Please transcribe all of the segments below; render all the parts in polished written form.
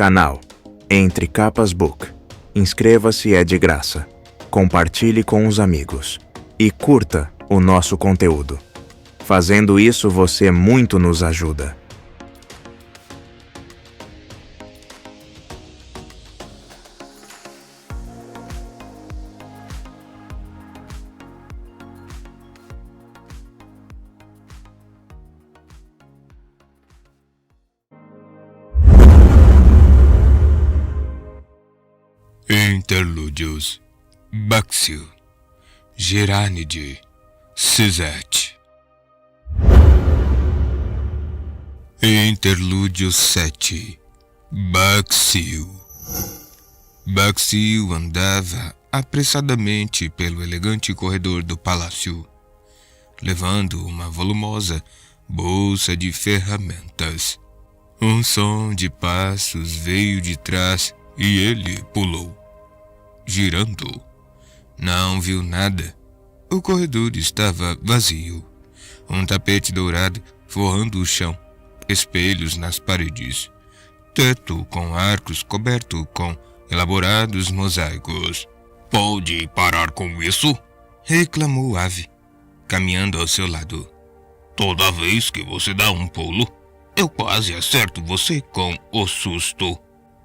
Canal Entre Capas Book. Inscreva-se, é de graça. Compartilhe com os amigos. E curta o nosso conteúdo. Fazendo isso, você muito nos ajuda. Interlúdios. Baxil, Gerânide, Suzette. Interlúdio 7. Baxil. Baxil andava apressadamente pelo elegante corredor do palácio, levando uma volumosa bolsa de ferramentas. Um som de passos veio de trás e ele pulou, girando. Não viu nada. O corredor estava vazio. Um tapete dourado forrando o chão, espelhos nas paredes, teto com arcos coberto com elaborados mosaicos. "Pode parar com isso?" reclamou Ave, caminhando ao seu lado. "Toda vez que você dá um pulo, eu quase acerto você com o susto."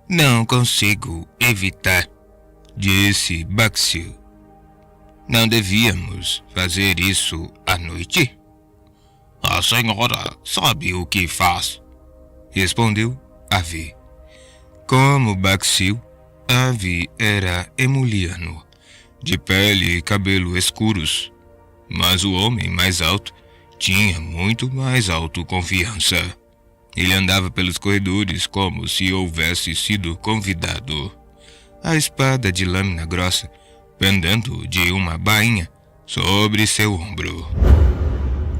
"Não consigo evitar", disse Baxil. "Não devíamos fazer isso à noite?" "A senhora sabe o que faz", respondeu Ave. Como Baxil, Ave era emuliano, de pele e cabelo escuros, mas o homem mais alto tinha muito mais autoconfiança. Ele andava pelos corredores como se houvesse sido convidado, a espada de lâmina grossa pendendo de uma bainha sobre seu ombro.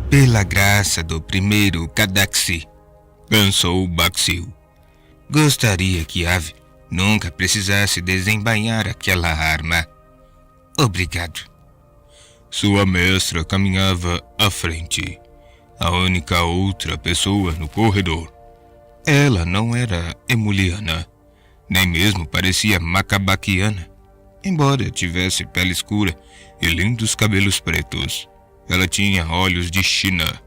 "Pela graça do primeiro Cadaxi", pensou Baxil, "gostaria que Ave nunca precisasse desembainhar aquela arma. Obrigado." Sua mestra caminhava à frente, a única outra pessoa no corredor. Ela não era emuliana, nem mesmo parecia macabaquiana, embora tivesse pele escura e lindos cabelos pretos. Ela tinha olhos de China,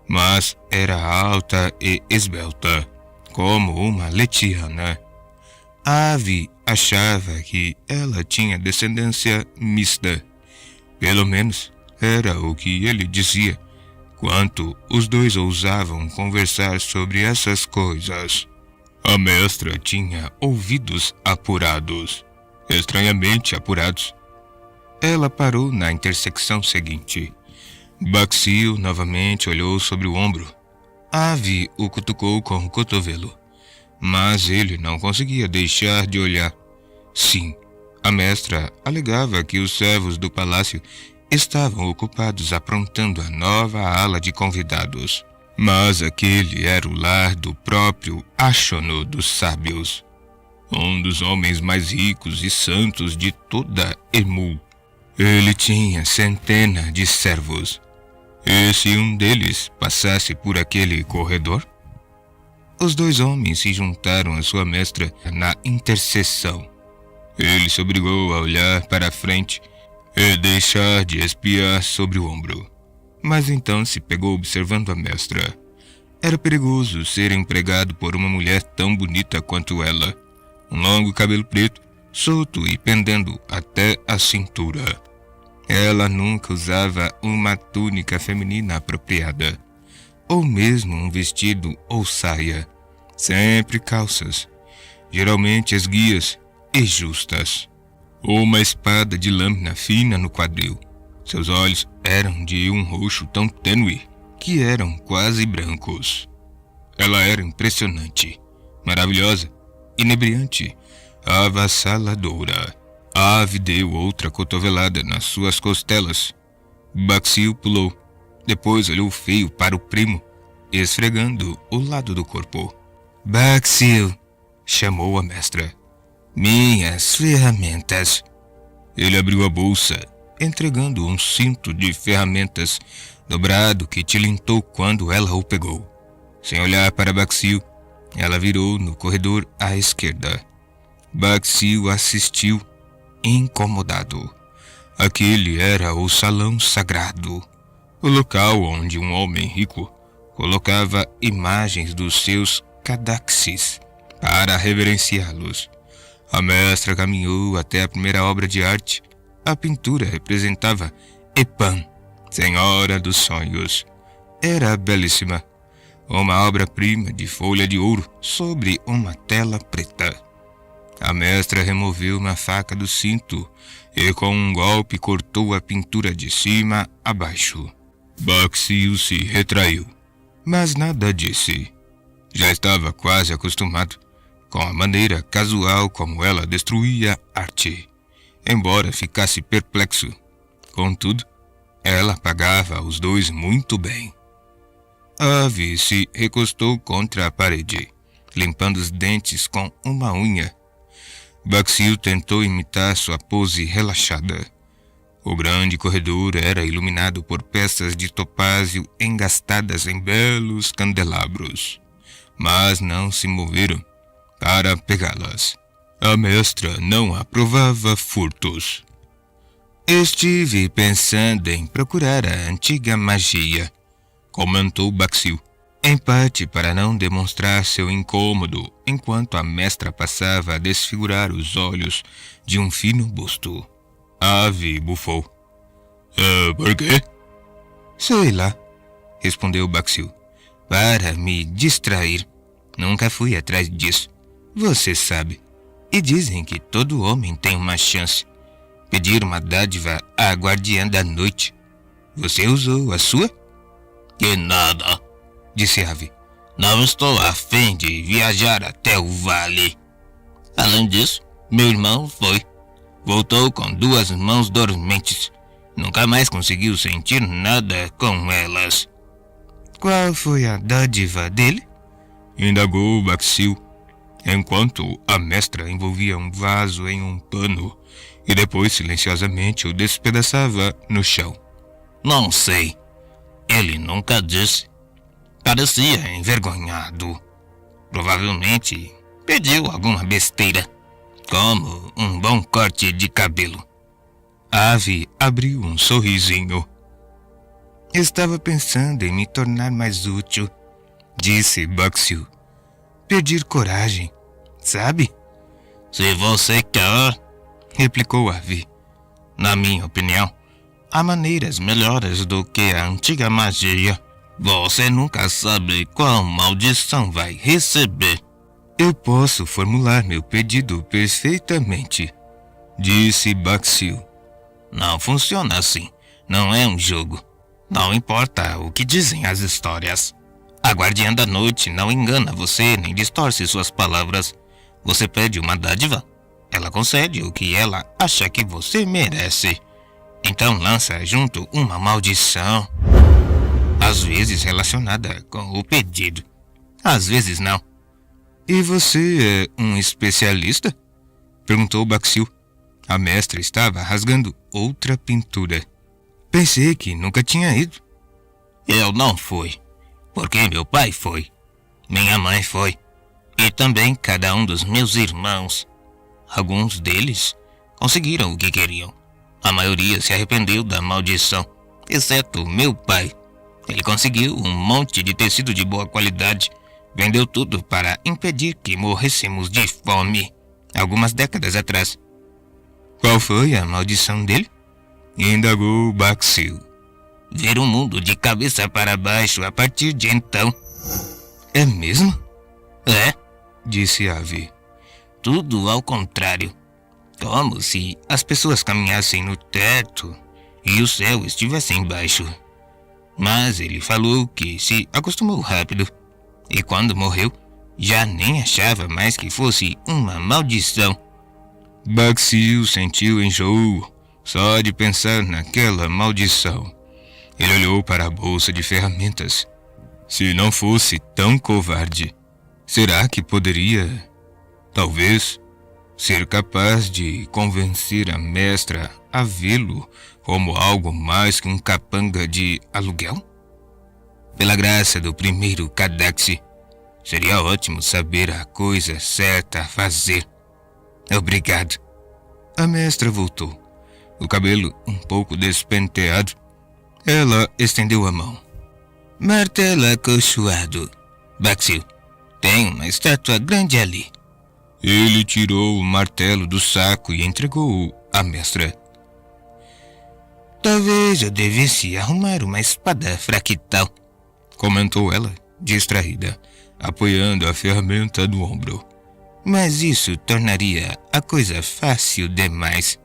mas era alta e esbelta, como uma letiana. Ave achava que ela tinha descendência mista. Pelo menos era o que ele dizia, quando os dois ousavam conversar sobre essas coisas. A mestra tinha ouvidos apurados, estranhamente apurados. Ela parou na intersecção seguinte. Baxil novamente olhou sobre o ombro. Ave o cutucou com o cotovelo, mas ele não conseguia deixar de olhar. Sim, a mestra alegava que os servos do palácio estavam ocupados aprontando a nova ala de convidados. Mas aquele era o lar do próprio Ashono dos Sábios, um dos homens mais ricos e santos de toda Emu. Ele tinha centenas de servos. E se um deles passasse por aquele corredor? Os dois homens se juntaram à sua mestra na interseção. Ele se obrigou a olhar para a frente e deixar de espiar sobre o ombro. Mas então se pegou observando a mestra. Era perigoso ser empregado por uma mulher tão bonita quanto ela. Um longo cabelo preto, solto e pendendo até a cintura. Ela nunca usava uma túnica feminina apropriada, ou mesmo um vestido ou saia. Sempre calças, geralmente esguias e justas. Uma espada de lâmina fina no quadril. Seus olhos eram de um roxo tão tênue que eram quase brancos. Ela era impressionante, maravilhosa, inebriante, avassaladora. Ave deu outra cotovelada nas suas costelas. Baxil pulou. Depois olhou feio para o primo, esfregando o lado do corpo. "Baxil", chamou a mestra. "Minhas ferramentas." Ele abriu a bolsa, entregando um cinto de ferramentas dobrado que tilintou quando ela o pegou. Sem olhar para Baxil, Ela virou no corredor à esquerda. Baxiu assistiu, incomodado. Aquele era o salão sagrado, o local onde um homem rico colocava imagens dos seus cadaxis para reverenciá-los. A mestra caminhou até a primeira obra de arte. A pintura representava Epan, Senhora dos Sonhos. Era belíssima. Uma obra-prima de folha de ouro sobre uma tela preta. A mestra removeu uma faca do cinto e com um golpe cortou a pintura de cima a baixo. Baxiu se retraiu, mas nada disse. Já estava quase acostumado com a maneira casual como ela destruía arte, embora ficasse perplexo. Contudo, ela pagava os dois muito bem. Ave se recostou contra a parede, limpando os dentes com uma unha. Baxiu tentou imitar sua pose relaxada. O grande corredor era iluminado por peças de topázio engastadas em belos candelabros, mas não se moveram para pegá-las. A mestra não aprovava furtos. Estive pensando em procurar a antiga magia, comentou Baxiu, em parte para não demonstrar seu incômodo, enquanto a mestra passava a desfigurar os olhos de um fino busto. Ave bufou. Por quê? Sei lá, respondeu Baxiu. Para me distrair. Nunca fui atrás disso. Você sabe. E dizem que todo homem tem uma chance. Pedir uma dádiva à guardiã da noite. Você usou a sua? Que nada, disse Ave. Não estou a fim de viajar até o vale. Além disso, meu irmão foi. Voltou com 2 mãos dormentes. Nunca mais conseguiu sentir nada com elas. Qual foi a dádiva dele? Indagou Baxiu, enquanto a mestra envolvia um vaso em um pano e depois silenciosamente o despedaçava no chão. Não sei. Ele nunca disse. Parecia envergonhado. Provavelmente pediu alguma besteira, como um bom corte de cabelo. Ave abriu um sorrisinho. Estava pensando em me tornar mais útil, disse Baxiu. Pedir coragem, sabe? Se você quer, replicou Ave. Na minha opinião, há maneiras melhores do que a antiga magia. Você nunca sabe qual maldição vai receber. Eu posso formular meu pedido perfeitamente, disse Baxiu. Não funciona assim. Não é um jogo. Não importa o que dizem as histórias. A guardiã da noite não engana você nem distorce suas palavras. Você pede uma dádiva, ela concede o que ela acha que você merece. Então lança junto uma maldição, às vezes relacionada com o pedido, às vezes não. E você é um especialista? Perguntou Baxiu. A mestra estava rasgando outra pintura. Pensei que nunca tinha ido. Eu não fui, porque meu pai foi. Minha mãe foi. E também cada um dos meus irmãos. Alguns deles conseguiram o que queriam. A maioria se arrependeu da maldição, exceto meu pai. Ele conseguiu um monte de tecido de boa qualidade. Vendeu tudo para impedir que morrêssemos de fome, algumas décadas atrás. Qual foi a maldição dele? Indagou Baxiu. Ver o mundo de cabeça para baixo a partir de então. É mesmo? É, disse Ave. Tudo ao contrário. Como se as pessoas caminhassem no teto e o céu estivesse embaixo. Mas ele falou que se acostumou rápido. E quando morreu, já nem achava mais que fosse uma maldição. Baxiu sentiu enjoo só de pensar naquela maldição. Ele olhou para a bolsa de ferramentas. Se não fosse tão covarde, será que poderia, talvez, ser capaz de convencer a mestra a vê-lo como algo mais que um capanga de aluguel? Pela graça do primeiro Cadaxi, Seria ótimo saber a coisa certa a fazer. Obrigado. A mestra voltou, o cabelo um pouco despenteado. Ela estendeu a mão. Martelo acolchoado. Baxil, tem uma estátua grande ali. Ele tirou o martelo do saco e entregou-o à mestra. Talvez eu devesse arrumar uma espada fractal, comentou ela, distraída, apoiando a ferramenta no ombro. Mas isso tornaria a coisa fácil demais.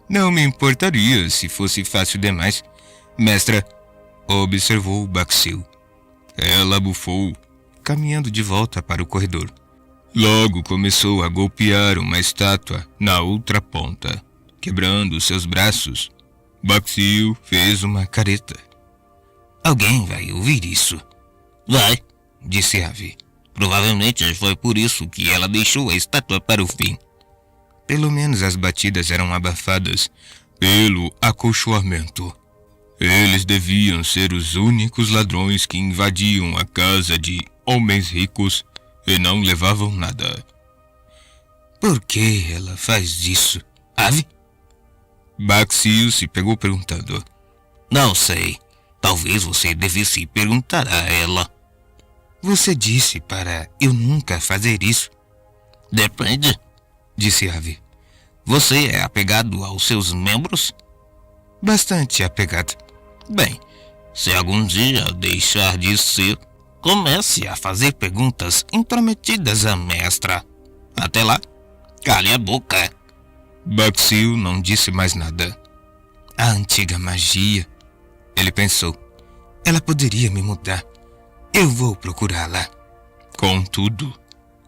Não me importaria se fosse fácil demais, mestra, observou Baxil. Ela bufou, caminhando de volta para o corredor. Logo começou a golpear uma estátua na outra ponta, quebrando seus braços. Baxil fez uma careta. Alguém vai ouvir isso. Vai, disse Avi. Provavelmente foi por isso que ela deixou a estátua para o fim. Pelo menos as batidas eram abafadas pelo acolchoamento. Eles deviam ser os únicos ladrões que invadiam a casa de homens ricos e não levavam nada. Por que ela faz isso, Avi? Baxil se pegou perguntando. Não sei. Talvez você devesse perguntar a ela. Você disse para eu nunca fazer isso. Depende, disse Avi. Você é apegado aos seus membros? Bastante apegado. Bem, se algum dia deixar de ser, comece a fazer perguntas intrometidas à mestra. Até lá, cale a boca. Baxil não disse mais nada. A antiga magia, ele pensou. Ela poderia me mudar. Eu vou procurá-la. Contudo,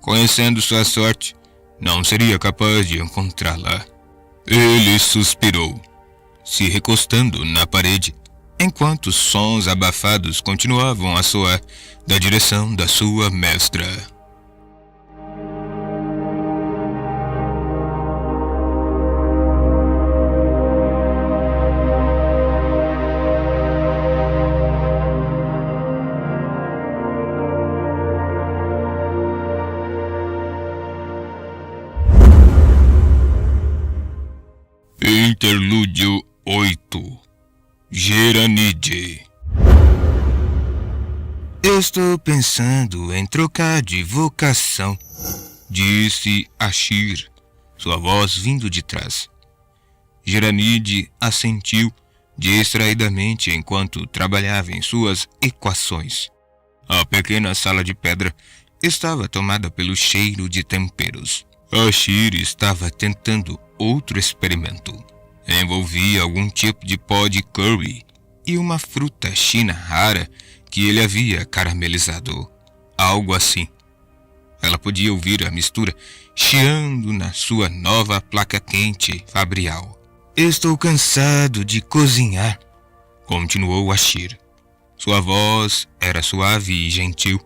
conhecendo sua sorte, não seria capaz de encontrá-la. Ele suspirou, se recostando na parede, enquanto sons abafados continuavam a soar da direção da sua mestra. Interlúdio 8. Geranide. Estou pensando em trocar de vocação, disse Ashir, sua voz vindo de trás. Geranide assentiu distraidamente enquanto trabalhava em suas equações. A pequena sala de pedra estava tomada pelo cheiro de temperos. Ashir estava tentando outro experimento. Envolvia algum tipo de pó de curry e uma fruta china rara que ele havia caramelizado. Algo assim. Ela podia ouvir a mistura chiando na sua nova placa quente fabrial. Estou cansado de cozinhar, continuou Ashir. Sua voz era suave e gentil.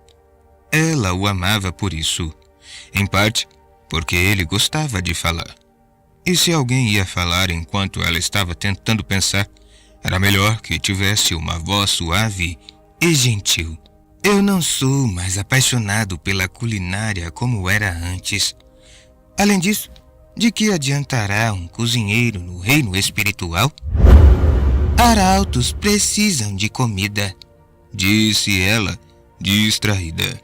Ela o amava por isso, em parte porque ele gostava de falar. E se alguém ia falar enquanto ela estava tentando pensar, era melhor que tivesse uma voz suave e gentil. Eu não sou mais apaixonado pela culinária como era antes. Além disso, de que adiantará um cozinheiro no reino espiritual? Arautos precisam de comida, disse ela, distraída,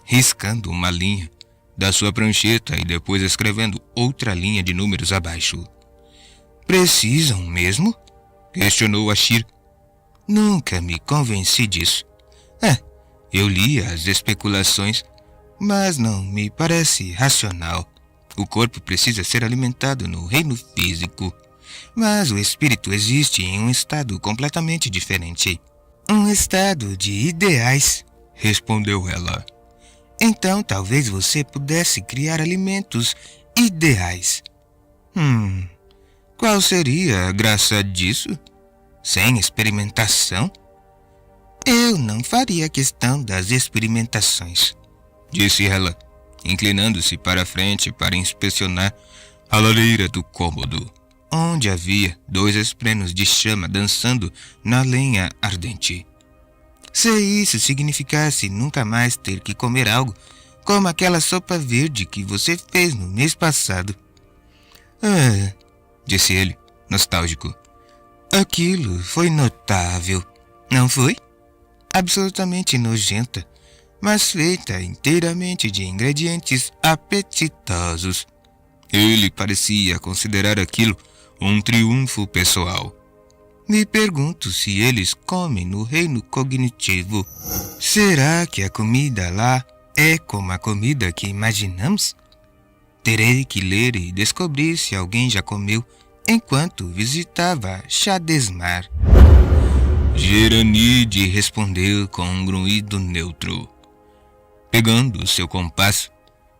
riscando uma linha da sua prancheta e depois escrevendo outra linha de números abaixo. Precisam mesmo? Questionou Ashir. Nunca me convenci disso. Eu li as especulações, mas não me parece racional. O corpo precisa ser alimentado no reino físico, mas o espírito existe em um estado completamente diferente. Um estado de ideais, respondeu ela. Então talvez você pudesse criar alimentos ideais. Qual seria a graça disso? Sem experimentação? Eu não faria questão das experimentações, disse ela, inclinando-se para a frente para inspecionar a lareira do cômodo, onde havia 2 esprenos de chama dançando na lenha ardente. Se isso significasse nunca mais ter que comer algo, como aquela sopa verde que você fez no mês passado. Ah, disse ele, nostálgico. Aquilo foi notável, não foi? Absolutamente nojenta, mas feita inteiramente de ingredientes apetitosos. Ele parecia considerar aquilo um triunfo pessoal. Me pergunto se eles comem no reino cognitivo. Será que a comida lá é como a comida que imaginamos? Terei que ler e descobrir se alguém já comeu enquanto visitava Shadesmar. Geranide respondeu com um grunhido neutro, pegando seu compasso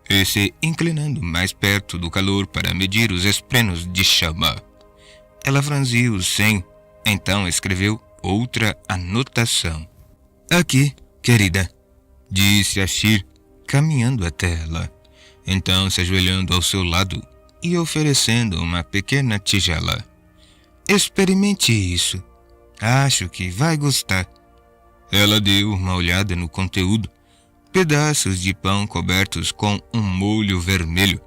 e se inclinando mais perto do calor para medir os esprenos de chama. Ela franziu o senho, então escreveu outra anotação. Aqui, querida, disse Ashir, caminhando até ela, então se ajoelhando ao seu lado e oferecendo uma pequena tigela. Experimente isso. Acho que vai gostar. Ela deu uma olhada no conteúdo. Pedaços de pão cobertos com um molho vermelho.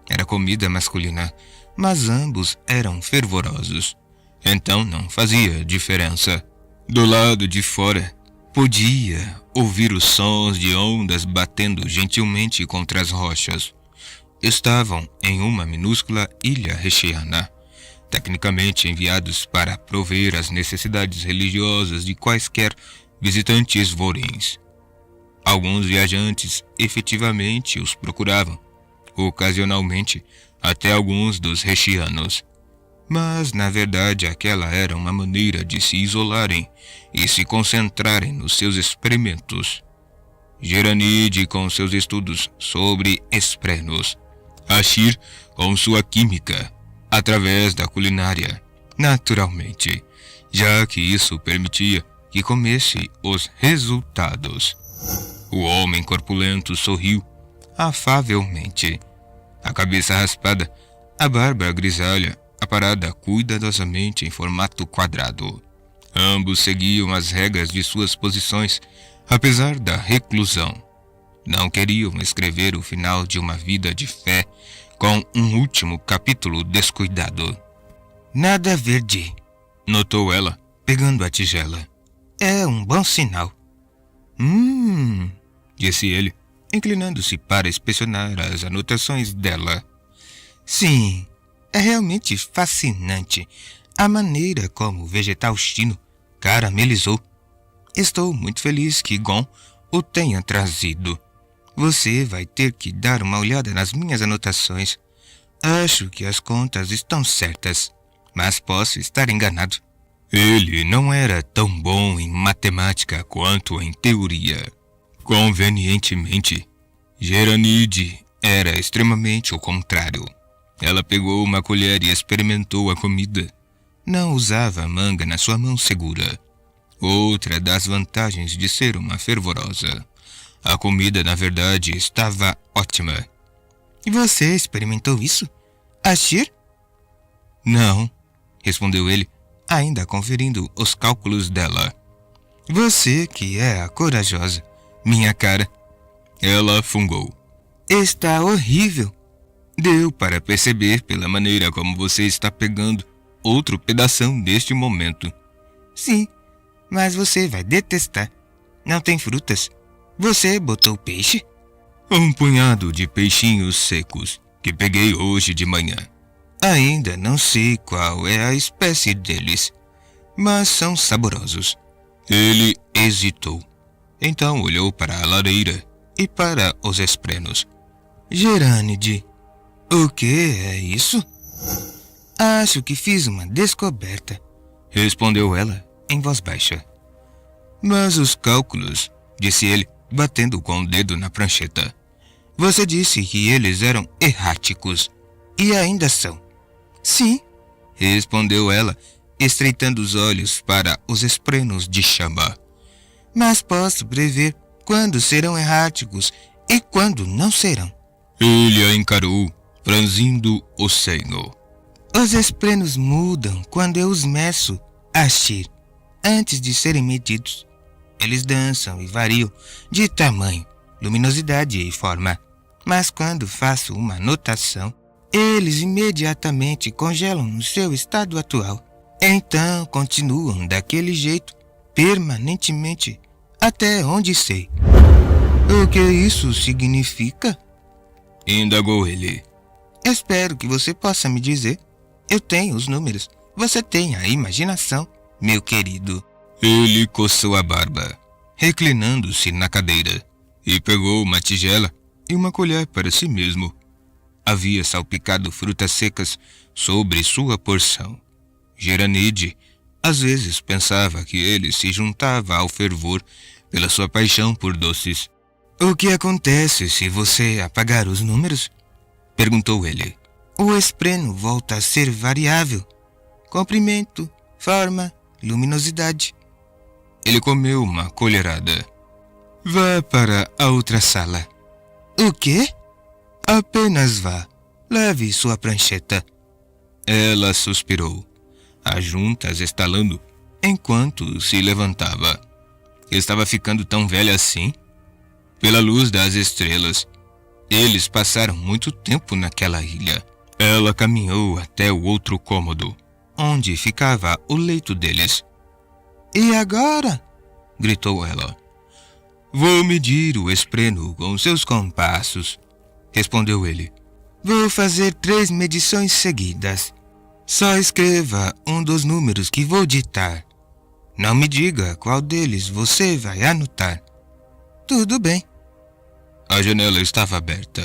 Era comida masculina, mas ambos eram fervorosos. Então não fazia diferença. Do lado de fora, podia ouvir os sons de ondas batendo gentilmente contra as rochas. Estavam em uma minúscula ilha recheana, tecnicamente enviados para prover as necessidades religiosas de quaisquer visitantes vorins. Alguns viajantes efetivamente os procuravam, ocasionalmente até alguns dos rechianos. Mas, na verdade, aquela era uma maneira de se isolarem e se concentrarem nos seus experimentos. Geranide com seus estudos sobre esprenos, Ashir com sua química, através da culinária, naturalmente, já que isso permitia que comesse os resultados. O homem corpulento sorriu afavelmente, a cabeça raspada, a barba grisalha aparada cuidadosamente em formato quadrado. Ambos seguiam as regras de suas posições, apesar da reclusão. Não queriam escrever o final de uma vida de fé com um último capítulo descuidado. Nada verde, notou ela, pegando a tigela. É um bom sinal. Disse ele, inclinando-se para inspecionar as anotações dela. Sim, é realmente fascinante a maneira como o vegetal chino caramelizou. Estou muito feliz que Gon o tenha trazido. Você vai ter que dar uma olhada nas minhas anotações. Acho que as contas estão certas, mas posso estar enganado. Ele não era tão bom em matemática quanto em teoria. Convenientemente, Geranide era extremamente o contrário. Ela pegou uma colher e experimentou a comida. Não usava a manga na sua mão segura. Outra das vantagens de ser uma fervorosa. A comida, na verdade, estava ótima. E você experimentou isso, Ashir? Não, respondeu ele, ainda conferindo os cálculos dela. Você que é a corajosa, minha cara. Ela fungou. Está horrível. Deu para perceber pela maneira como você está pegando outro pedação neste momento. Sim, mas você vai detestar. Não tem frutas. Você botou peixe? Um punhado de peixinhos secos que peguei hoje de manhã. Ainda não sei qual é a espécie deles, mas são saborosos. Ele hesitou. Então olhou para a lareira e para os esprenos. Geranide, o que é isso? Acho que fiz uma descoberta, respondeu ela em voz baixa. Mas os cálculos, disse ele, batendo com o dedo na prancheta. Você disse que eles eram erráticos, e ainda são. Sim, respondeu ela, estreitando os olhos para os esprenos de chama. Mas posso prever quando serão erráticos e quando não serão. Ele a encarou, franzindo o senho. Os esprenos mudam quando eu os meço, Ashir, antes de serem medidos. eles dançam e variam de tamanho, luminosidade e forma. Mas quando faço uma anotação, eles imediatamente congelam no seu estado atual. Então continuam daquele jeito, permanentemente, até onde sei. O que isso significa? Indagou ele. Espero que você possa me dizer. Eu tenho os números. Você tem a imaginação, meu querido. Ele coçou a barba, reclinando-se na cadeira, e pegou uma tigela e uma colher para si mesmo. Havia salpicado frutas secas sobre sua porção. Geranide às vezes pensava que ele se juntava ao fervor pela sua paixão por doces. O que acontece se você apagar os números? Perguntou ele. O espreno volta a ser variável. Comprimento, forma, luminosidade. Ele comeu uma colherada. Vá para a outra sala. O quê? Apenas vá. Leve sua prancheta. Ela suspirou, as juntas estalando, enquanto se levantava. Estava ficando tão velha assim? Pela luz das estrelas, eles passaram muito tempo naquela ilha. Ela caminhou até o outro cômodo, onde ficava o leito deles. E agora? Gritou ela. Vou medir o espreno com seus compassos, respondeu ele. Vou fazer 3 medições seguidas. Só escreva um dos números que vou ditar. Não me diga qual deles você vai anotar. Tudo bem. A janela estava aberta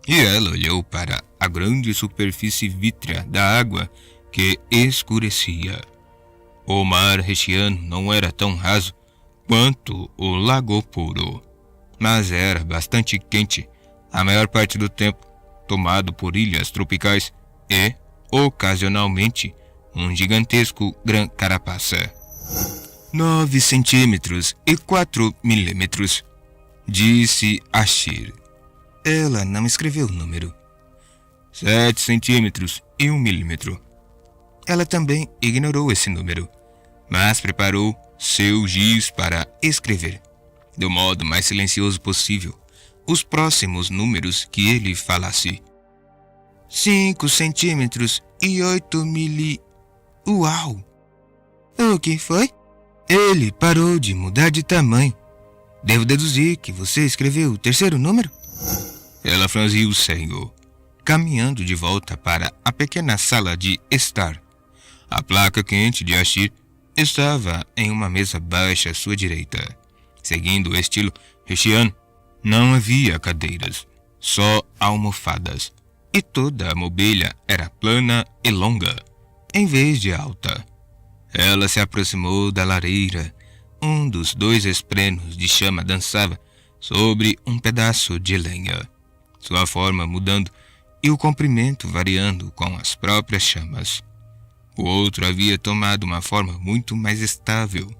e ela olhou para a grande superfície vítrea da água que escurecia. O mar Rechiano não era tão raso quanto o Lago Puro, mas era bastante quente a maior parte do tempo, tomado por ilhas tropicais e, ocasionalmente, um gigantesco Gran Carapaça. 9 centímetros e 4 milímetros, disse Ashir. Ela não escreveu o número. 7 centímetros e 1 milímetro. Ela também ignorou esse número, mas preparou seu giz para escrever, do modo mais silencioso possível, os próximos números que ele falasse. 5 centímetros e 8 mili... Uau! O que foi? Ele parou de mudar de tamanho. Devo deduzir que você escreveu o terceiro número? Ela franziu o senho, caminhando de volta para a pequena sala de estar. A placa quente de Ashir estava em uma mesa baixa à sua direita. Seguindo o estilo Rechiano, não havia cadeiras, só almofadas, e toda a mobília era plana e longa, em vez de alta. Ela se aproximou da lareira. Um dos 2 esprenos de chama dançava sobre um pedaço de lenha, sua forma mudando e o comprimento variando com as próprias chamas. O outro havia tomado uma forma muito mais estável.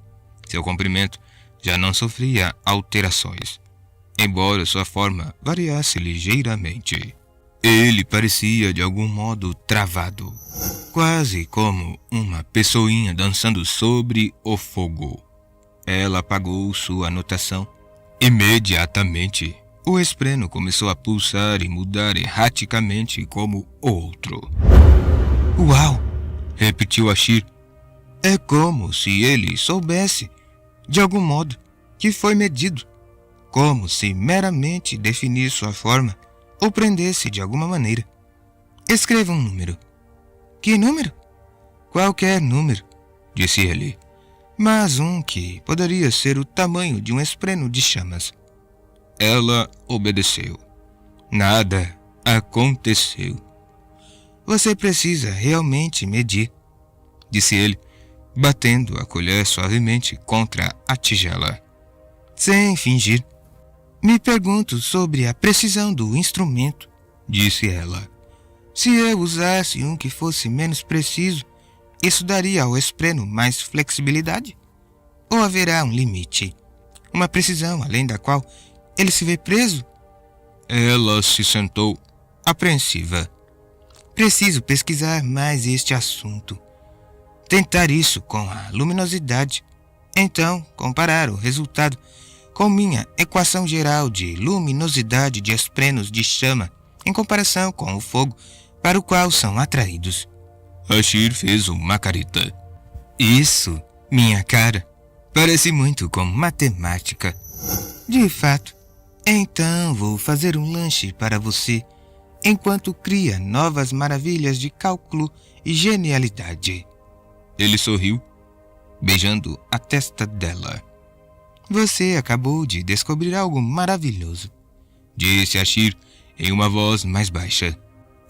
Seu comprimento já não sofria alterações, embora sua forma variasse ligeiramente. Ele parecia de algum modo travado, quase como uma pessoinha dançando sobre o fogo. Ela apagou sua anotação. Imediatamente, o espreno começou a pulsar e mudar erraticamente como o outro. Uau! Repetiu Ashir. É como se ele soubesse, de algum modo, que foi medido, como se meramente definir sua forma ou prendesse de alguma maneira. Escreva um número. Que número? Qualquer número, disse ele, mas um que poderia ser o tamanho de um espreno de chamas. Ela obedeceu. Nada aconteceu. Você precisa realmente medir, disse ele, batendo a colher suavemente contra a tigela. Sem fingir. Me pergunto sobre a precisão do instrumento, disse ela. Se eu usasse um que fosse menos preciso, isso daria ao espreno mais flexibilidade? Ou haverá um limite? Uma precisão além da qual ele se vê preso? Ela se sentou, apreensiva. Preciso pesquisar mais este assunto. Tentar isso com a luminosidade. Então, comparar o resultado com minha equação geral de luminosidade de esprenos de chama em comparação com o fogo para o qual são atraídos. Ashir fez uma careta. Isso, minha cara, parece muito com matemática. De fato. Então vou fazer um lanche para você, enquanto cria novas maravilhas de cálculo e genialidade. Ele sorriu, beijando a testa dela. Você acabou de descobrir algo maravilhoso, disse Ashir em uma voz mais baixa.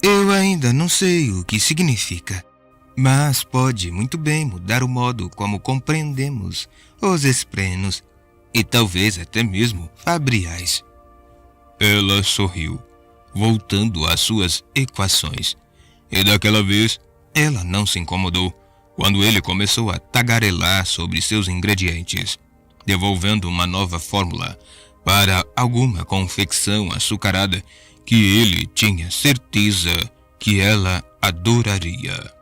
Eu ainda não sei o que significa, mas pode muito bem mudar o modo como compreendemos os esprenos e talvez até mesmo fabriais. Ela sorriu, voltando às suas equações, e daquela vez ela não se incomodou quando ele começou a tagarelar sobre seus ingredientes, devolvendo uma nova fórmula para alguma confecção açucarada que ele tinha certeza que ela adoraria.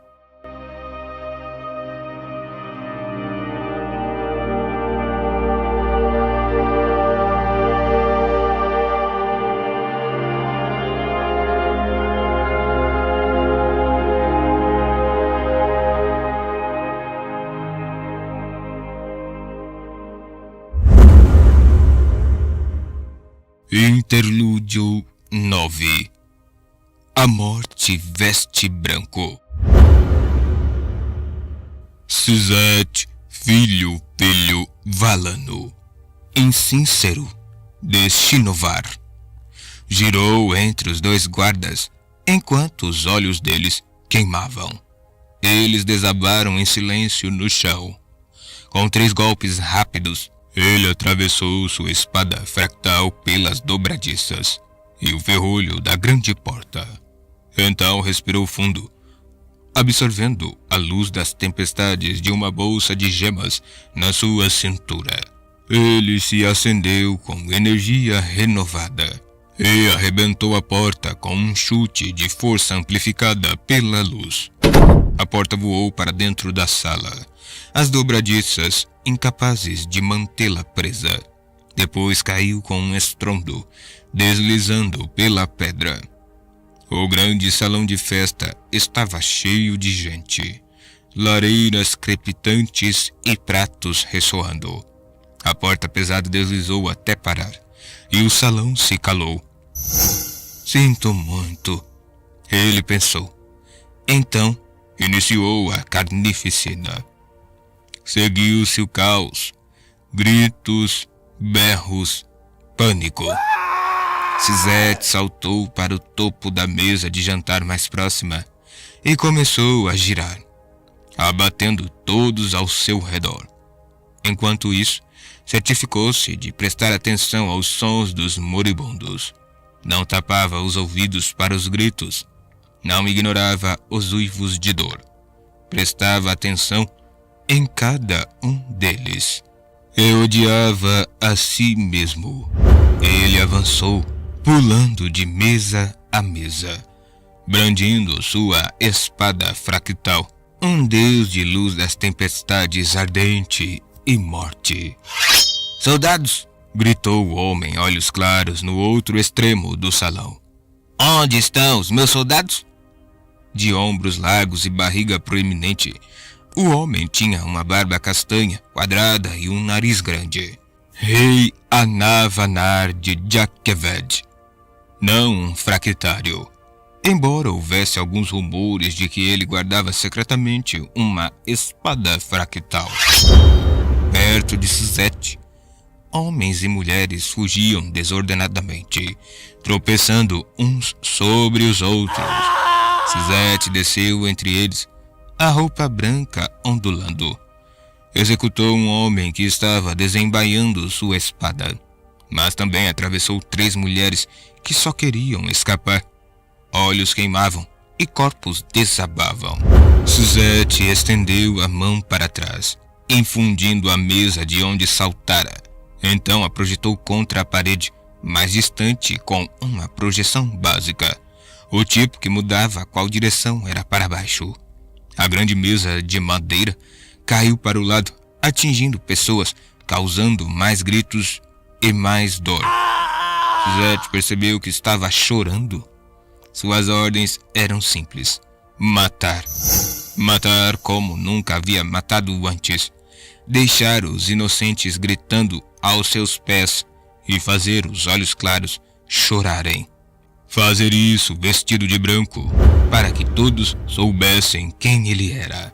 Interlúdio 9. A morte veste branco. Suzette, filho Valano, insíncero de Shinovar, girou entre os dois guardas enquanto os olhos deles queimavam. Eles desabaram em silêncio no chão. Com 3 golpes rápidos, ele atravessou sua espada fractal pelas dobradiças e o ferrolho da grande porta. Então respirou fundo, absorvendo a luz das tempestades de uma bolsa de gemas na sua cintura. Ele se acendeu com energia renovada e arrebentou a porta com um chute de força amplificada pela luz. A porta voou para dentro da sala, as dobradiças incapazes de mantê-la presa. Depois caiu com um estrondo, deslizando pela pedra. O grande salão de festa estava cheio de gente, lareiras crepitantes e pratos ressoando. A porta pesada deslizou até parar, e o salão se calou. Sinto muito, ele pensou. Então, iniciou a carnificina. Seguiu-se o caos, gritos, berros, pânico. Suzette saltou para o topo da mesa de jantar mais próxima e começou a girar, abatendo todos ao seu redor. Enquanto isso, certificou-se de prestar atenção aos sons dos moribundos. Não tapava os ouvidos para os gritos, não ignorava os uivos de dor. Prestava atenção em cada um deles. E odiava a si mesmo. Ele avançou, pulando de mesa a mesa, brandindo sua espada fractal, um deus de luz das tempestades ardente e morte. Soldados! Gritou o homem, olhos claros, no outro extremo do salão. Onde estão os meus soldados? De ombros largos e barriga proeminente, o homem tinha uma barba castanha, quadrada e um nariz grande. Rei Anavanar de Jakeved, não um fractário. Embora houvesse alguns rumores de que ele guardava secretamente uma espada fractal. Perto de Suzette, homens e mulheres fugiam desordenadamente, tropeçando uns sobre os outros. Suzette desceu entre eles, a roupa branca ondulando. Executou um homem que estava desembaiando sua espada, mas também atravessou 3 mulheres que só queriam escapar. Olhos queimavam e corpos desabavam. Suzette estendeu a mão para trás, infundindo a mesa de onde saltara. Então a projetou contra a parede, mais distante, com uma projeção básica, o tipo que mudava qual direção era para baixo. A grande mesa de madeira caiu para o lado, atingindo pessoas, causando mais gritos e mais dor. Suzette percebeu que estava chorando. Suas ordens eram simples: matar. Matar como nunca havia matado antes. Deixar os inocentes gritando aos seus pés e fazer os olhos claros chorarem. Fazer isso vestido de branco, para que todos soubessem quem ele era.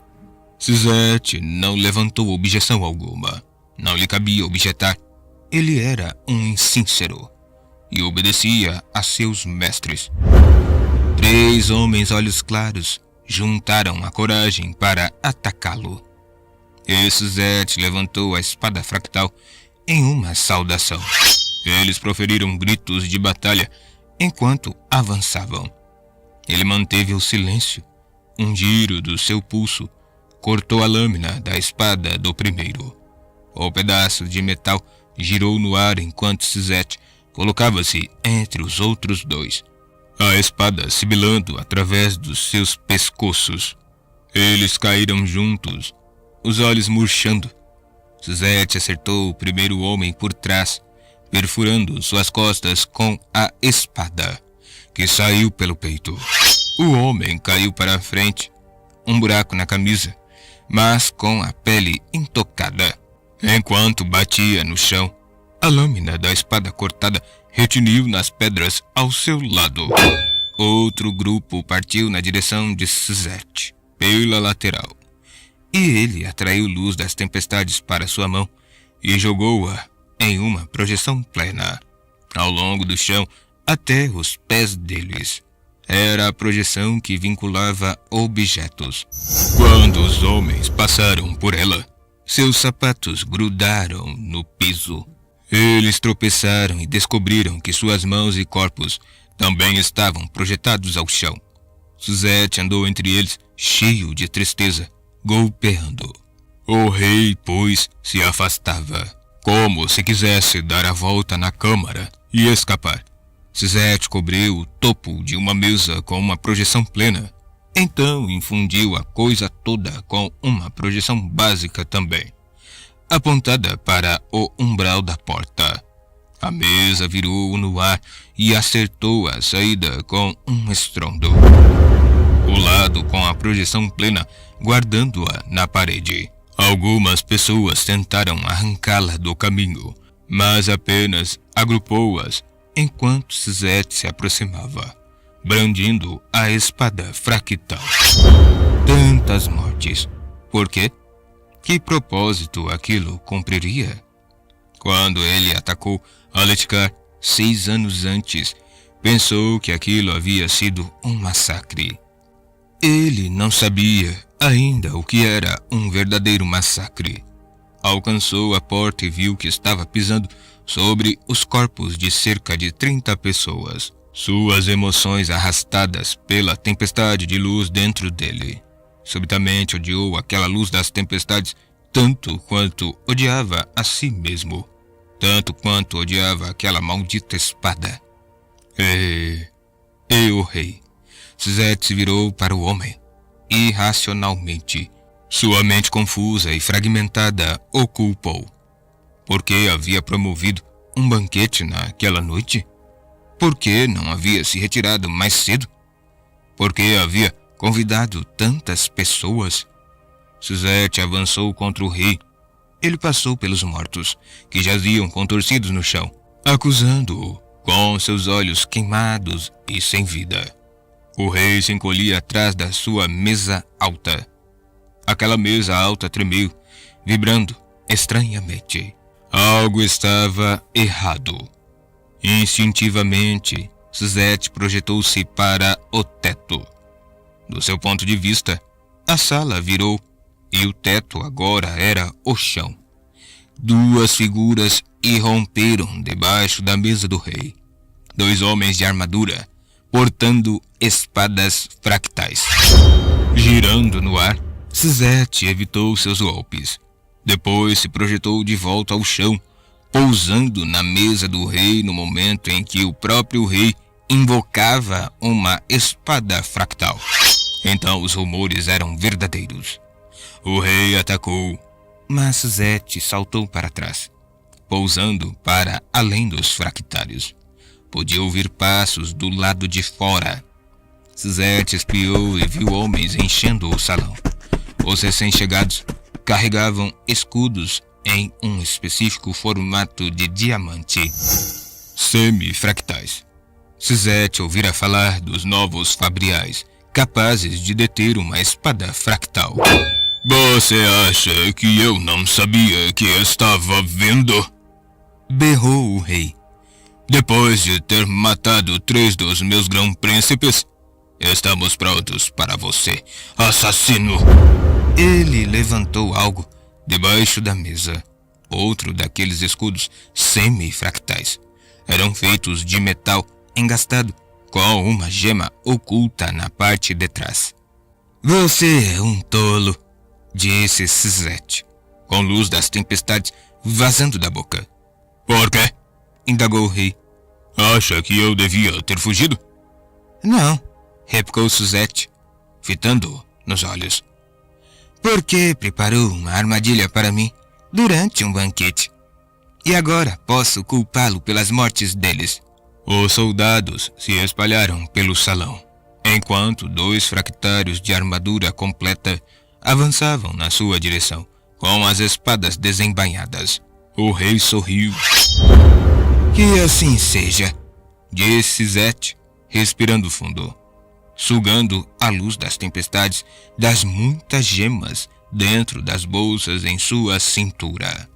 Suzette não levantou objeção alguma. Não lhe cabia objetar. Ele era um insíncero e obedecia a seus mestres. 3 homens olhos claros juntaram a coragem para atacá-lo. E Suzette levantou a espada fractal em uma saudação. Eles proferiram gritos de batalha enquanto avançavam. Ele manteve o silêncio. Um giro do seu pulso cortou a lâmina da espada do primeiro. O pedaço de metal girou no ar enquanto Suzette colocava-se entre os outros 2, a espada sibilando através dos seus pescoços. Eles caíram juntos, os olhos murchando. Suzette acertou o primeiro homem por trás, perfurando suas costas com a espada, que saiu pelo peito. O homem caiu para a frente, um buraco na camisa, mas com a pele intocada. Enquanto batia no chão, a lâmina da espada cortada retiniu nas pedras ao seu lado. Outro grupo partiu na direção de Suzette, pela lateral, e ele atraiu luz das tempestades para sua mão e jogou-a em uma projeção plena, ao longo do chão até os pés deles. Era a projeção que vinculava objetos. Quando os homens passaram por ela, seus sapatos grudaram no piso. Eles tropeçaram e descobriram que suas mãos e corpos também estavam projetados ao chão. Suzette andou entre eles, cheio de tristeza, golpeando. O rei, pois, se afastava, como se quisesse dar a volta na câmara e escapar. Suzette cobriu o topo de uma mesa com uma projeção plena. Então infundiu a coisa toda com uma projeção básica também, apontada para o umbral da porta. A mesa virou no ar e acertou a saída com um estrondo. O lado com a projeção plena guardando-a na parede. Algumas pessoas tentaram arrancá-la do caminho, mas apenas agrupou-as enquanto Suzette se aproximava, brandindo a espada fractal. Tantas mortes. Por quê? Que propósito aquilo cumpriria? Quando ele atacou Aletkar 6 anos antes, pensou que aquilo havia sido um massacre. Ele não sabia ainda o que era um verdadeiro massacre. Alcançou a porta e viu que estava pisando sobre os corpos de cerca de 30 pessoas, suas emoções arrastadas pela tempestade de luz dentro dele. Subitamente odiou aquela luz das tempestades tanto quanto odiava a si mesmo, tanto quanto odiava aquela maldita espada. E o rei. Suzette se virou para o homem. Irracionalmente, sua mente confusa e fragmentada o culpou. Por que havia promovido um banquete naquela noite? Por que não havia se retirado mais cedo? Por que havia convidado tantas pessoas? Suzette avançou contra o rei. Ele passou pelos mortos, que jaziam contorcidos no chão, acusando-o com seus olhos queimados e sem vida. O rei se encolhia atrás da sua mesa alta. Aquela mesa alta tremeu, vibrando estranhamente. Algo estava errado. Instintivamente, Suzette projetou-se para o teto. Do seu ponto de vista, a sala virou e o teto agora era o chão. 2 figuras irromperam debaixo da mesa do rei. 2 homens de armadura, portando espadas fractais. Girando no ar, Suzette evitou seus golpes. Depois se projetou de volta ao chão, pousando na mesa do rei no momento em que o próprio rei invocava uma espada fractal. Então os rumores eram verdadeiros. O rei atacou, mas Suzette saltou para trás, pousando para além dos fractários. Podia ouvir passos do lado de fora. Suzette espiou e viu homens enchendo o salão. Os recém-chegados carregavam escudos em um específico formato de diamante. Semifractais. Suzette ouvira falar dos novos fabriais, capazes de deter uma espada fractal. Você acha que eu não sabia que estava vindo? Berrou o rei. Depois de ter matado 3 dos meus grão-príncipes, estamos prontos para você, assassino. Ele levantou algo debaixo da mesa. Outro daqueles escudos semifractais. Eram feitos de metal engastado com uma gema oculta na parte de trás. Você é um tolo, disse Suzette, com luz das tempestades vazando da boca. Por quê? Indagou o rei. Acha que eu devia ter fugido? Não, replicou Suzette, fitando-o nos olhos. Porque preparou uma armadilha para mim durante um banquete. E agora posso culpá-lo pelas mortes deles. Os soldados se espalharam pelo salão, enquanto 2 fractários de armadura completa avançavam na sua direção, com as espadas desembainhadas. O rei sorriu. Que assim seja, disse Suzette, respirando fundo, sugando a luz das tempestades das muitas gemas dentro das bolsas em sua cintura.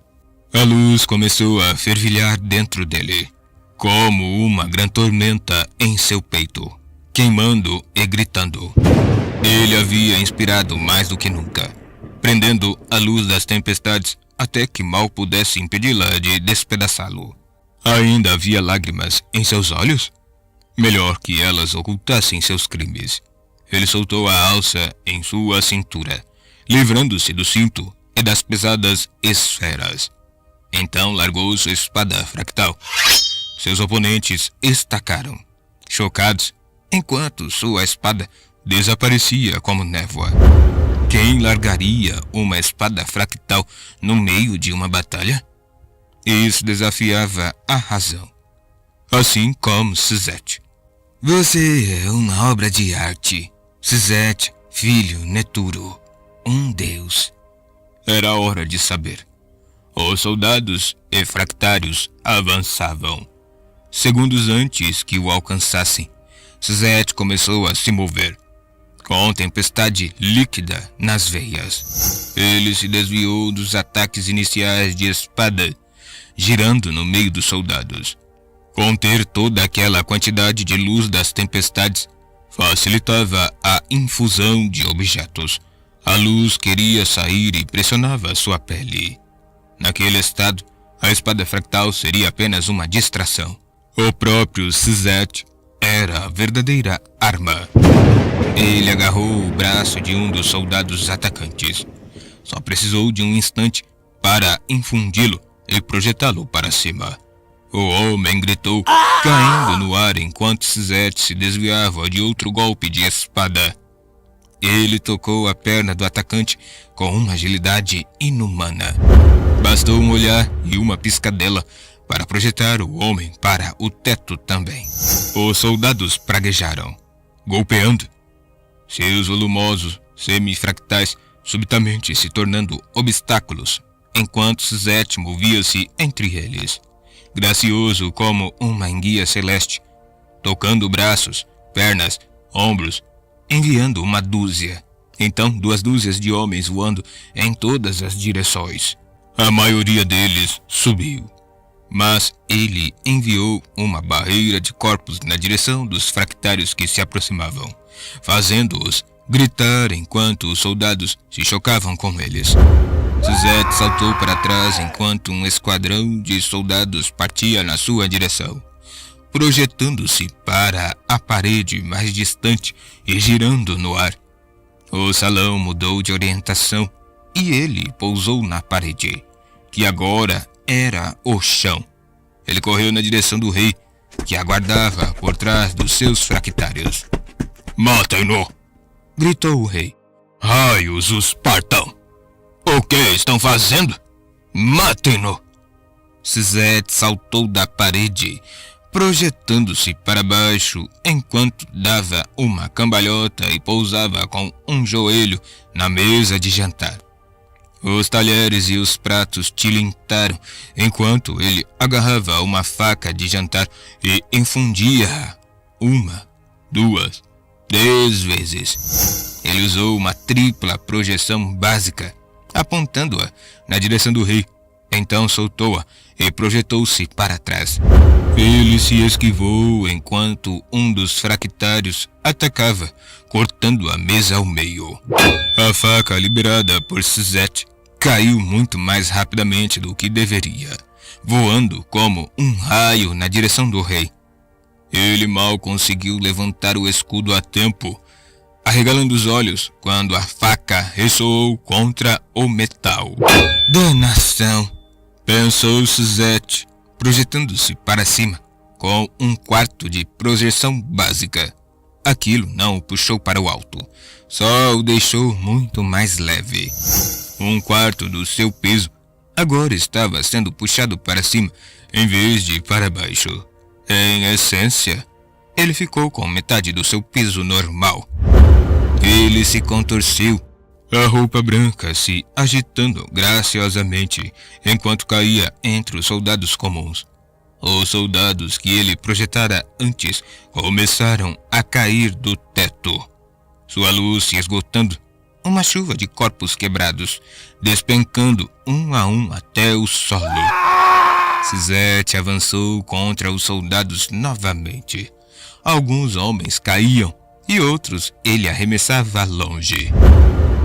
A luz começou a fervilhar dentro dele, como uma grande tormenta em seu peito, queimando e gritando. Ele havia inspirado mais do que nunca, prendendo a luz das tempestades até que mal pudesse impedi-la de despedaçá-lo. Ainda havia lágrimas em seus olhos? Melhor que elas ocultassem seus crimes. Ele soltou a alça em sua cintura, livrando-se do cinto e das pesadas esferas. Então largou sua espada fractal. Seus oponentes estacaram, chocados, enquanto sua espada desaparecia como névoa. Quem largaria uma espada fractal no meio de uma batalha? Isso desafiava a razão, assim como Suzette. Você é uma obra de arte, Suzette, filho Neturo, um deus. Era hora de saber. Os soldados e fractários avançavam. Segundos antes que o alcançassem, Suzette começou a se mover, com tempestade líquida nas veias. Ele se desviou dos ataques iniciais de espada, girando no meio dos soldados. Conter toda aquela quantidade de luz das tempestades facilitava a infusão de objetos. A luz queria sair e pressionava sua pele. Naquele estado, a espada fractal seria apenas uma distração. O próprio Suzette era a verdadeira arma. Ele agarrou o braço de um dos soldados atacantes. Só precisou de um instante para infundi-lo e projetá-lo para cima. O homem gritou, caindo no ar enquanto Suzette se desviava de outro golpe de espada. Ele tocou a perna do atacante com uma agilidade inumana. Bastou um olhar e uma piscadela para projetar o homem para o teto também. Os soldados praguejaram, golpeando, seus volumosos semifractais subitamente se tornando obstáculos, enquanto Suzette movia-se entre eles, gracioso como uma enguia celeste, tocando braços, pernas, ombros, enviando uma dúzia, então 2 dúzias de homens voando em todas as direções. A maioria deles subiu, mas ele enviou uma barreira de corpos na direção dos fractários que se aproximavam, fazendo-os gritar enquanto os soldados se chocavam com eles. Suzette saltou para trás enquanto um esquadrão de soldados partia na sua direção, projetando-se para a parede mais distante e girando no ar. O salão mudou de orientação e ele pousou na parede, que agora era o chão. Ele correu na direção do rei, que aguardava por trás dos seus fractários. Matem-no! Gritou o rei. Raios os partam! O que estão fazendo? Matem-no! Suzette saltou da parede, projetando-se para baixo enquanto dava uma cambalhota e pousava com um joelho na mesa de jantar. Os talheres e os pratos tilintaram enquanto ele agarrava uma faca de jantar e infundia-a 1, 2, 10 vezes. Ele usou uma tripla projeção básica, apontando-a na direção do rei. Então soltou-a e projetou-se para trás. Ele se esquivou enquanto um dos fractários atacava, cortando a mesa ao meio. A faca liberada por Suzette caiu muito mais rapidamente do que deveria, voando como um raio na direção do rei. Ele mal conseguiu levantar o escudo a tempo, arregalando os olhos quando a faca ressoou contra o metal. Danação! Pensou Suzette, projetando-se para cima, com 1/4 de projeção básica. Aquilo não o puxou para o alto, só o deixou muito mais leve. 1/4 do seu peso agora estava sendo puxado para cima, em vez de para baixo. Em essência, ele ficou com metade do seu peso normal. Ele se contorceu, a roupa branca se agitando graciosamente enquanto caía entre os soldados comuns. Os soldados que ele projetara antes começaram a cair do teto, sua luz se esgotando, uma chuva de corpos quebrados, despencando um a um até o solo. Suzette avançou contra os soldados novamente. Alguns homens caíam e outros ele arremessava longe.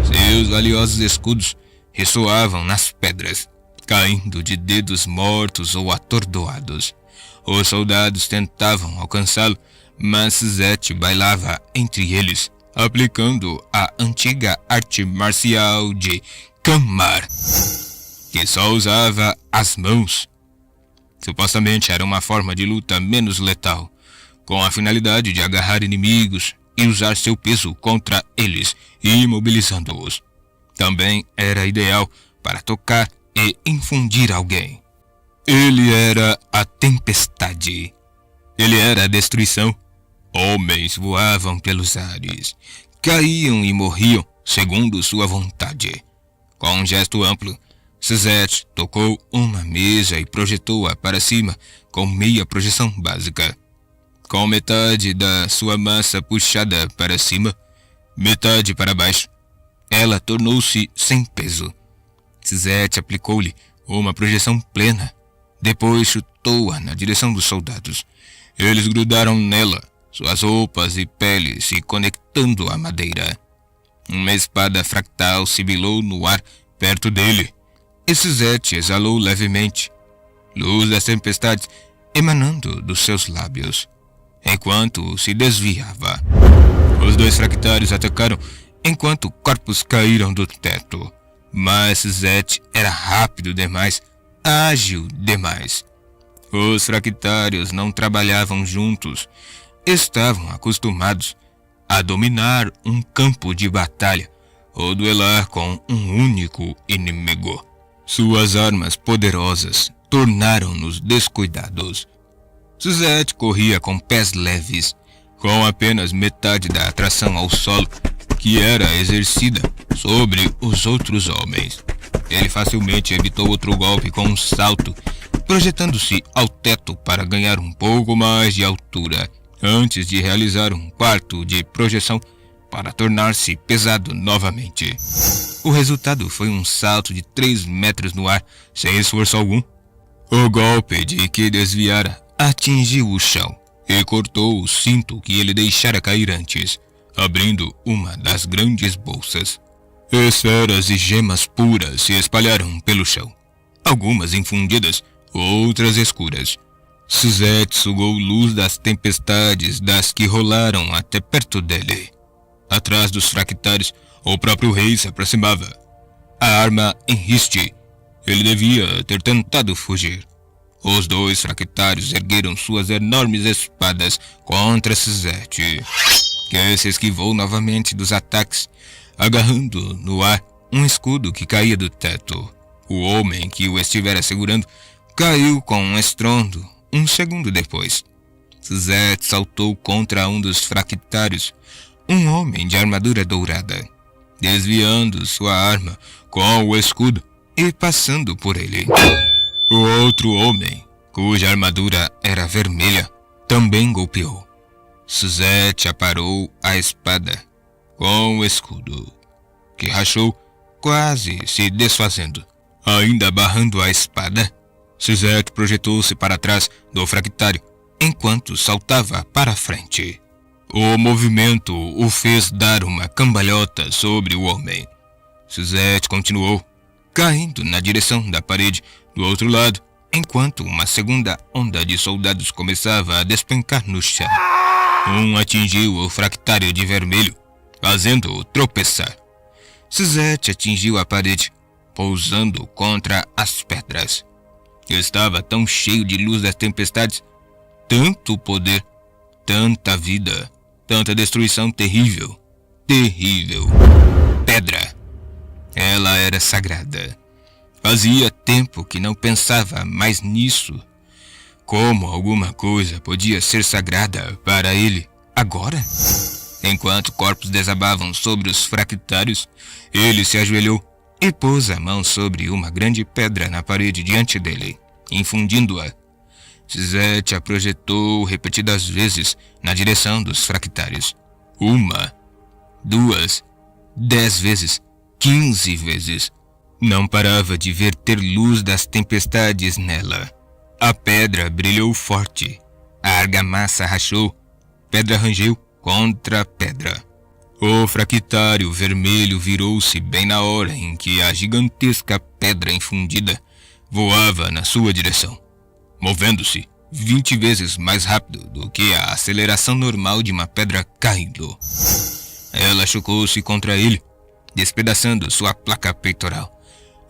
Seus valiosos escudos ressoavam nas pedras, caindo de dedos mortos ou atordoados. Os soldados tentavam alcançá-lo, mas Suzette bailava entre eles, aplicando a antiga arte marcial de Kamar, que só usava as mãos. Supostamente era uma forma de luta menos letal, com a finalidade de agarrar inimigos e usar seu peso contra eles, imobilizando-os. Também era ideal para tocar e infundir alguém. Ele era a tempestade. Ele era a destruição. Homens voavam pelos ares, caíam e morriam segundo sua vontade. Com um gesto amplo, Suzette tocou uma mesa e projetou-a para cima com meia projeção básica. Com metade da sua massa puxada para cima, metade para baixo, ela tornou-se sem peso. Suzette aplicou-lhe uma projeção plena, depois chutou-a na direção dos soldados. Eles grudaram nela, suas roupas e peles se conectando à madeira. Uma espada fractal sibilou no ar perto dele, e Suzette exalou levemente, luz das tempestades emanando dos seus lábios, enquanto se desviava. Os 2 fractários atacaram enquanto corpos caíram do teto, mas Suzette era rápido demais, ágil demais. Os fractários não trabalhavam juntos, estavam acostumados a dominar um campo de batalha ou duelar com um único inimigo. Suas armas poderosas tornaram-nos descuidados. Suzette corria com pés leves, com apenas metade da atração ao solo que era exercida sobre os outros homens. Ele facilmente evitou outro golpe com um salto, projetando-se ao teto para ganhar um pouco mais de altura, antes de realizar 1/4 de projeção para tornar-se pesado novamente. O resultado foi um salto de 3 metros no ar, sem esforço algum. O golpe de que desviara atingiu o chão e cortou o cinto que ele deixara cair antes, abrindo uma das grandes bolsas. Esferas e gemas puras se espalharam pelo chão, algumas infundidas, outras escuras. Suzette sugou luz das tempestades das que rolaram até perto dele. Atrás dos fractários, o próprio rei se aproximava, a arma em riste. Ele devia ter tentado fugir. Os 2 fractários ergueram suas enormes espadas contra Suzette, que se esquivou novamente dos ataques, agarrando no ar um escudo que caía do teto. O homem que o estivera segurando caiu com um estrondo 1 segundo depois. Suzette saltou contra um dos fractários, um homem de armadura dourada, desviando sua arma com o escudo e passando por ele. O outro homem, cuja armadura era vermelha, também golpeou. Suzette aparou a espada com o escudo, que rachou, quase se desfazendo. Ainda barrando a espada, Suzette projetou-se para trás do fractário, enquanto saltava para frente. O movimento o fez dar uma cambalhota sobre o homem. Suzette continuou, caindo na direção da parede do outro lado, enquanto uma segunda onda de soldados começava a despencar no chão. Um atingiu o fractário de vermelho, fazendo-o tropeçar. Suzette atingiu a parede, pousando contra as pedras. Estava tão cheio de luz das tempestades, tanto poder, tanta vida, tanta destruição terrível, terrível. Pedra. Ela era sagrada. Fazia tempo que não pensava mais nisso. Como alguma coisa podia ser sagrada para ele agora? Enquanto corpos desabavam sobre os fractários, ele se ajoelhou e pôs a mão sobre uma grande pedra na parede diante dele, infundindo-a. Suzette a projetou repetidas vezes na direção dos fractários. 1, 2, 10 vezes, 15 vezes. Não parava de verter luz das tempestades nela. A pedra brilhou forte. A argamassa rachou. Pedra rangeu contra pedra. O fractário vermelho virou-se bem na hora em que a gigantesca pedra infundida voava na sua direção, movendo-se 20 vezes mais rápido do que a aceleração normal de uma pedra caindo. Ela chocou-se contra ele, despedaçando sua placa peitoral,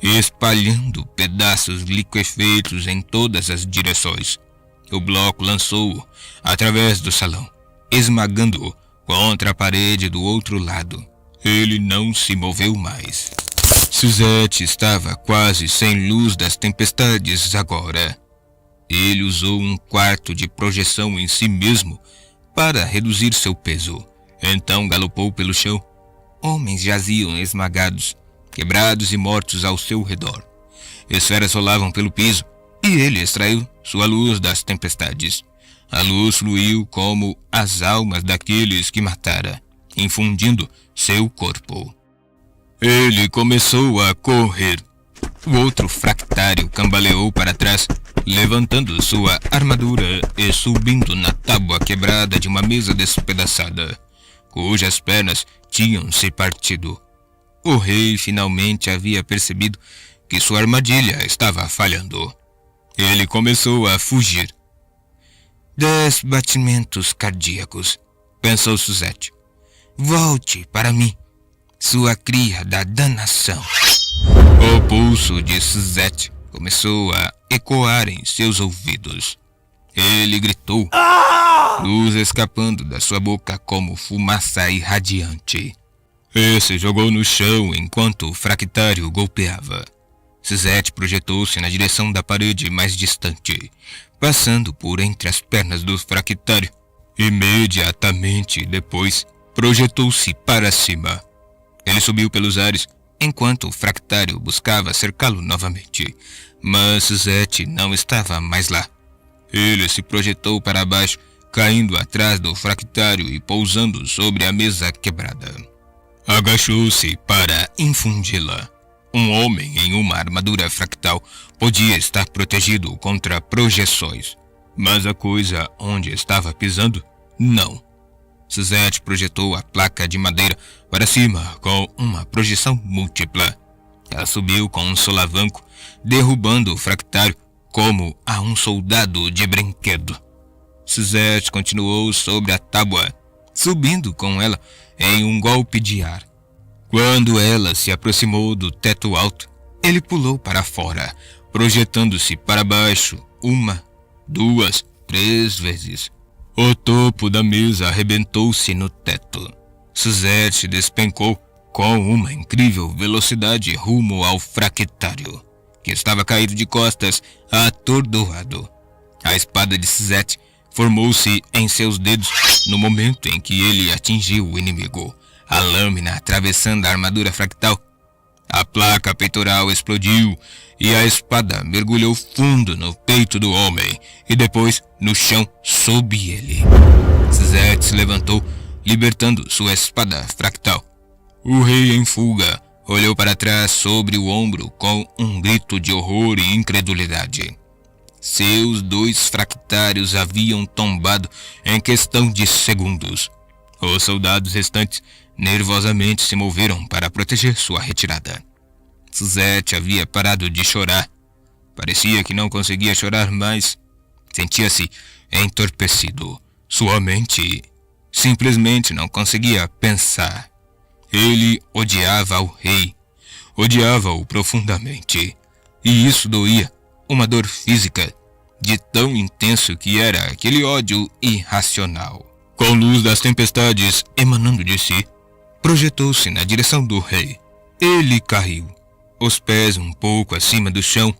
espalhando pedaços liquefeitos em todas as direções. O bloco lançou-o através do salão, esmagando-o contra a parede do outro lado. Ele não se moveu mais. Suzette estava quase sem luz das tempestades agora. Ele usou 1/4 de projeção em si mesmo para reduzir seu peso. Então galopou pelo chão. Homens jaziam esmagados, quebrados e mortos ao seu redor. Esferas rolavam pelo piso e ele extraiu sua luz das tempestades. A luz fluiu como as almas daqueles que matara, infundindo seu corpo. Ele começou a correr. O outro fractário cambaleou para trás, levantando sua armadura e subindo na tábua quebrada de uma mesa despedaçada, cujas pernas tinham se partido. O rei finalmente havia percebido que sua armadilha estava falhando. Ele começou a fugir. 10 batimentos cardíacos, pensou Suzette. Volte para mim, sua cria da danação. O pulso de Suzette começou a ecoar em seus ouvidos. Ele gritou, luz escapando da sua boca como fumaça irradiante. E se jogou no chão enquanto o fractário golpeava. Suzette projetou-se na direção da parede mais distante, passando por entre as pernas do fractário. Imediatamente depois, projetou-se para cima. Ele subiu pelos ares, enquanto o fractário buscava cercá-lo novamente. Mas Suzette não estava mais lá. Ele se projetou para baixo, caindo atrás do fractário e pousando sobre a mesa quebrada. Agachou-se para infundi-la. Um homem em uma armadura fractal podia estar protegido contra projeções, mas a coisa onde estava pisando, não. Suzette projetou a placa de madeira para cima com uma projeção múltipla. Ela subiu com um solavanco, derrubando o fractário como a um soldado de brinquedo. Suzette continuou sobre a tábua, subindo com ela em um golpe de ar. Quando ela se aproximou do teto alto, ele pulou para fora, projetando-se para baixo 1, 2, 3 vezes. O topo da mesa arrebentou-se no teto. Suzette despencou com uma incrível velocidade rumo ao fractário, que estava caído de costas, atordoado. A espada de Suzette formou-se em seus dedos no momento em que ele atingiu o inimigo, a lâmina atravessando a armadura fractal. A placa peitoral explodiu e a espada mergulhou fundo no peito do homem e depois no chão sob ele. Suzette se levantou, libertando sua espada fractal. O rei, em fuga, olhou para trás sobre o ombro com um grito de horror e incredulidade. Seus 2 fractários haviam tombado em questão de segundos. Os soldados restantes nervosamente se moveram para proteger sua retirada. Suzette havia parado de chorar. Parecia que não conseguia chorar mais. Sentia-se entorpecido. Sua mente simplesmente não conseguia pensar. Ele odiava o rei. Odiava-o profundamente. E isso doía. Uma dor física, de tão intenso que era aquele ódio irracional. Com a luz das tempestades emanando de si, projetou-se na direção do rei. Ele caiu, os pés um pouco acima do chão,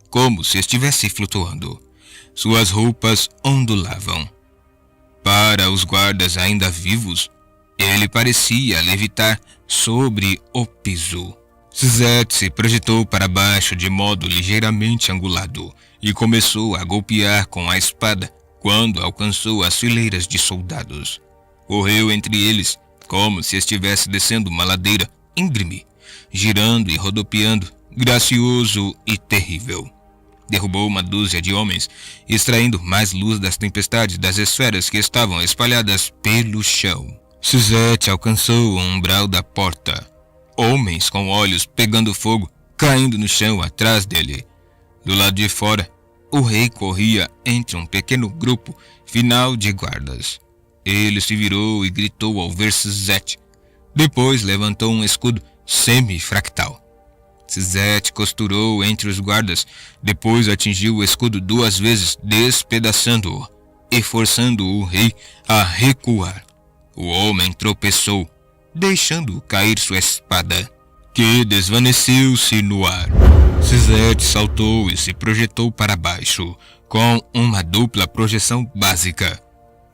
como se estivesse flutuando. Suas roupas ondulavam. Para os guardas ainda vivos, ele parecia levitar sobre o piso. Suzette se projetou para baixo de modo ligeiramente angulado e começou a golpear com a espada quando alcançou as fileiras de soldados. Correu entre eles como se estivesse descendo uma ladeira íngreme, girando e rodopiando, gracioso e terrível. Derrubou uma dúzia de homens, extraindo mais luz das tempestades das esferas que estavam espalhadas pelo chão. Suzette alcançou o umbral da porta. Homens com olhos pegando fogo, caindo no chão atrás dele. Do lado de fora, o rei corria entre um pequeno grupo final de guardas. Ele se virou e gritou ao ver Suzette. Depois levantou um escudo semi-fractal. Suzette costurou entre os guardas, depois atingiu o escudo 2 vezes, despedaçando-o e forçando o rei a recuar. O homem tropeçou, deixando cair sua espada, que desvaneceu-se no ar. Suzette saltou e se projetou para baixo, com uma dupla projeção básica.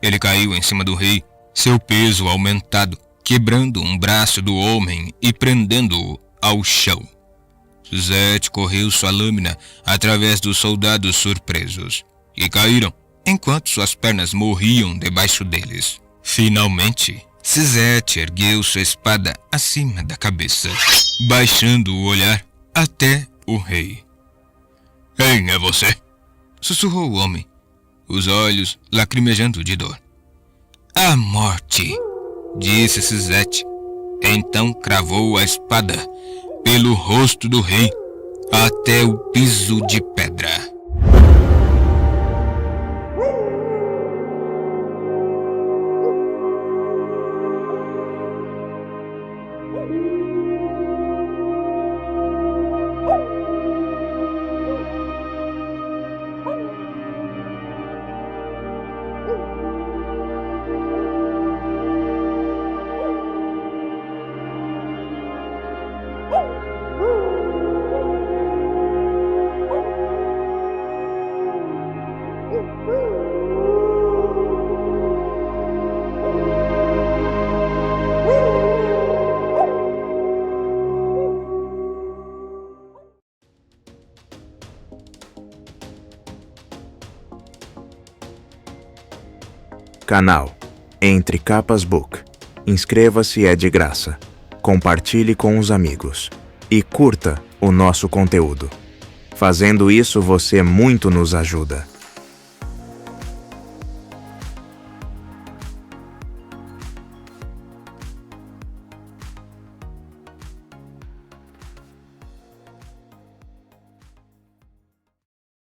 Ele caiu em cima do rei, seu peso aumentado, quebrando um braço do homem e prendendo-o ao chão. Suzette correu sua lâmina através dos soldados surpresos, e caíram enquanto suas pernas morriam debaixo deles. Finalmente, Suzette ergueu sua espada acima da cabeça, baixando o olhar até o rei. Quem é você? Sussurrou o homem, os olhos lacrimejando de dor. A morte, disse Suzette. Então cravou a espada pelo rosto do rei até o piso de pedra. Canal Entre Capas Book. Inscreva-se, é de graça. Compartilhe com os amigos. E curta o nosso conteúdo. Fazendo isso, você muito nos ajuda.